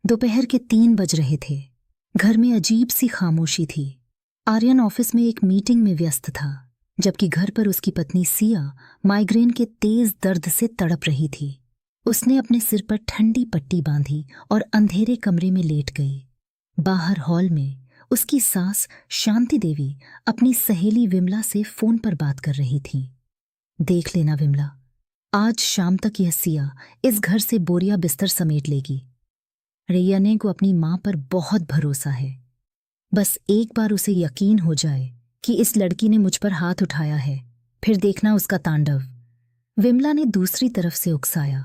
दोपहर के 3 बज रहे थे। घर में अजीब सी खामोशी थी। आर्यन ऑफिस में एक मीटिंग में व्यस्त था, जबकि घर पर उसकी पत्नी सिया माइग्रेन के तेज दर्द से तड़प रही थी। उसने अपने सिर पर ठंडी पट्टी बांधी और अंधेरे कमरे में लेट गई। बाहर हॉल में उसकी सास शांति देवी अपनी सहेली विमला से फोन पर बात कर रही थी। देख लेना विमला, आज शाम तक यह सिया इस घर से बोरिया बिस्तर समेट लेगी। रैयने को अपनी मां पर बहुत भरोसा है। बस एक बार उसे यकीन हो जाए कि इस लड़की ने मुझ पर हाथ उठाया है, फिर देखना उसका तांडव। विमला ने दूसरी तरफ से उकसाया।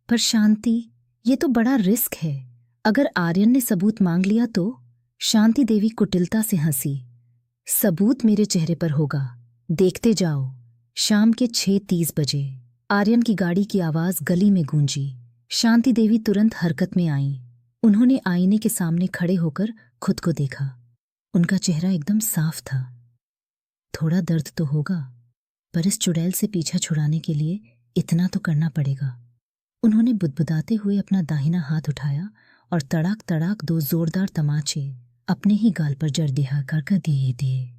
पर शांति, ये तो बड़ा रिस्क है। अगर आर्यन ने सबूत मांग लिया तो? शांति देवी कुटिलता से हंसी। सबूत मेरे चेहरे पर होगा, देखते जाओ। शाम के 6:30 बजे आर्यन की गाड़ी की आवाज गली में गूंजी। शांति देवी तुरंत हरकत में आईं। उन्होंने आईने के सामने खड़े होकर खुद को देखा। उनका चेहरा एकदम साफ था। थोड़ा दर्द तो होगा, पर इस चुड़ैल से पीछा छुड़ाने के लिए इतना तो करना पड़ेगा। उन्होंने बुदबुदाते हुए अपना दाहिना हाथ उठाया और तड़ाक तड़ाक 2 जोरदार तमाचे अपने ही गाल पर जड़ कर दिए।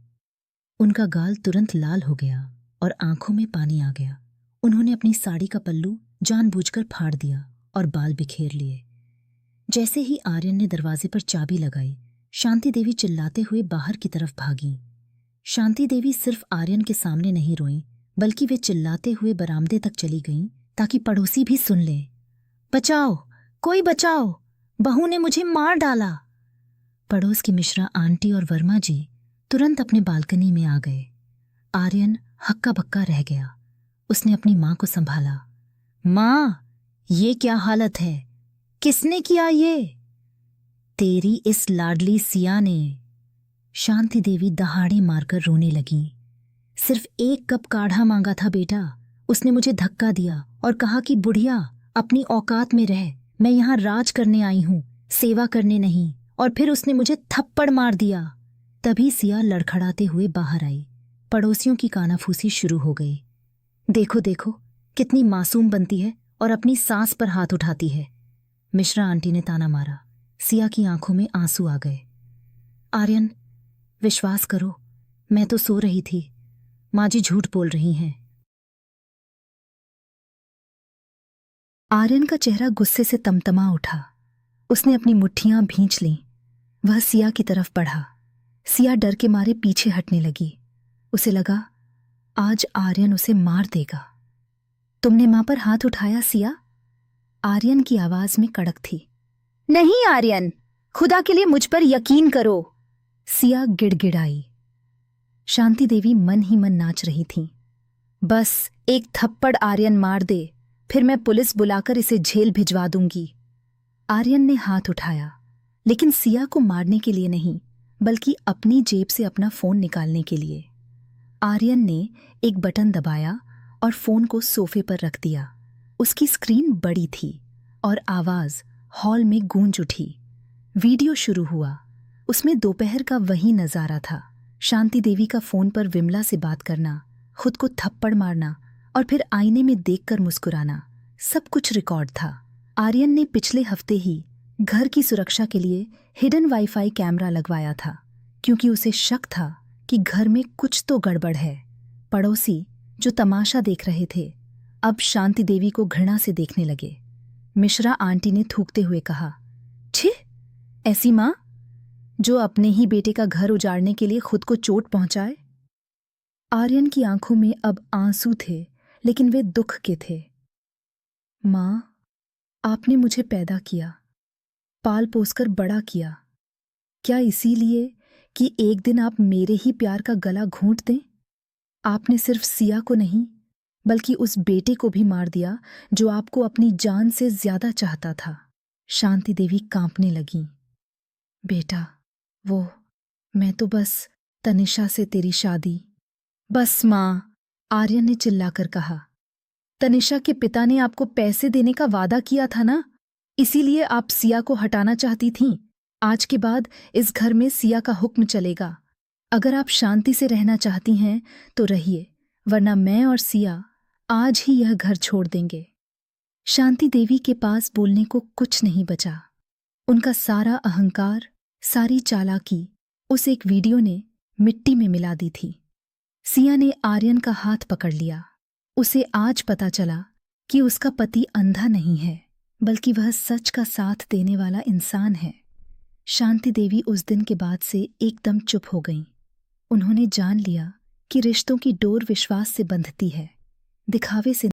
उनका गाल तुरंत लाल हो गया और आंखों में पानी आ गया। उन्होंने अपनी साड़ी का पल्लू जानबूझकर फाड़ दिया और बाल बिखेर लिए। जैसे ही आर्यन ने दरवाजे पर चाबी लगाई, शांति देवी चिल्लाते हुए बाहर की तरफ भागी। शांति देवी सिर्फ आर्यन के सामने नहीं रोईं, बल्कि वे चिल्लाते हुए बरामदे तक चली गईं ताकि पड़ोसी भी सुन लें। बचाओ, कोई बचाओ, बहू ने मुझे मार डाला। पड़ोस की मिश्रा आंटी और वर्मा जी तुरंत अपने बालकनी में आ गए। आर्यन हक्का बक्का रह गया। उसने अपनी मां को संभाला। मां, ये क्या हालत है? किसने किया ये? तेरी इस लाडली सिया ने। शांति देवी दहाड़े मारकर रोने लगी। सिर्फ 1 कप काढ़ा मांगा था बेटा, उसने मुझे धक्का दिया और कहा कि बुढ़िया अपनी औकात में रह, मैं यहां राज करने आई हूं, सेवा करने नहीं। और फिर उसने मुझे थप्पड़ मार दिया। तभी सिया लड़खड़ाते हुए बाहर आई। पड़ोसियों की कानाफूसी शुरू हो गई। देखो देखो, कितनी मासूम बनती है और अपनी सास पर हाथ उठाती है। मिश्रा आंटी ने ताना मारा। सिया की आंखों में आंसू आ गए। आर्यन, विश्वास करो, मैं तो सो रही थी। माँ जी झूठ बोल रही हैं। आर्यन का चेहरा गुस्से से तमतमा उठा। उसने अपनी मुट्ठियां भींच लीं। वह सिया की तरफ बढ़ा। सिया डर के मारे पीछे हटने लगी। उसे लगा आज आर्यन उसे मार देगा। तुमने मां पर हाथ उठाया सिया? आर्यन की आवाज में कड़क थी। नहीं आर्यन, खुदा के लिए मुझ पर यकीन करो। सिया गिड़गिड़ाई। शांति देवी मन ही मन नाच रही थीं। बस एक थप्पड़ आर्यन मार दे, फिर मैं पुलिस बुलाकर इसे जेल भिजवा दूंगी। आर्यन ने हाथ उठाया, लेकिन सिया को मारने के लिए नहीं, बल्कि अपनी जेब से अपना फोन निकालने के लिए। आर्यन ने एक बटन दबाया और फोन को सोफे पर रख दिया। उसकी स्क्रीन बड़ी थी और आवाज हॉल में गूंज उठी। वीडियो शुरू हुआ। उसमें दोपहर का वही नजारा था। शांति देवी का फोन पर विमला से बात करना, खुद को थप्पड़ मारना और फिर आईने में देखकर मुस्कुराना, सब कुछ रिकॉर्ड था। आर्यन ने पिछले हफ्ते ही घर की सुरक्षा के लिए हिडन वाईफाई कैमरा लगवाया था, क्योंकि उसे शक था कि घर में कुछ तो गड़बड़ है। पड़ोसी जो तमाशा देख रहे थे, अब शांति देवी को घृणा से देखने लगे। मिश्रा आंटी ने थूकते हुए कहा, छी, ऐसी मां जो अपने ही बेटे का घर उजाड़ने के लिए खुद को चोट पहुंचाए। आर्यन की आंखों में अब आंसू थे, लेकिन वे दुख के थे। मां, आपने मुझे पैदा किया, पाल पोसकर बड़ा किया। क्या इसीलिए कि एक दिन आप मेरे ही प्यार का गला घोंट दें? आपने सिर्फ सिया को नहीं, बल्कि उस बेटे को भी मार दिया जो आपको अपनी जान से ज्यादा चाहता था। शांति देवी कांपने लगी। बेटा, मैं तो बस तनिषा से तेरी शादी। बस मां, आर्यन ने चिल्लाकर कहा। तनिषा के पिता ने आपको पैसे देने का वादा किया था ना, इसीलिए आप सिया को हटाना चाहती थीं। आज के बाद इस घर में सिया का हुक्म चलेगा। अगर आप शांति से रहना चाहती हैं तो रहिए, वरना मैं और सिया आज ही यह घर छोड़ देंगे। शांति देवी के पास बोलने को कुछ नहीं बचा। उनका सारा अहंकार, सारी चालाकी उस एक वीडियो ने मिट्टी में मिला दी थी। सिया ने आर्यन का हाथ पकड़ लिया। उसे आज पता चला कि उसका पति अंधा नहीं है, बल्कि वह सच का साथ देने वाला इंसान है। शांति देवी उस दिन के बाद से एकदम चुप हो गईं। उन्होंने जान लिया कि रिश्तों की डोर विश्वास से बंधती है, दिखावे से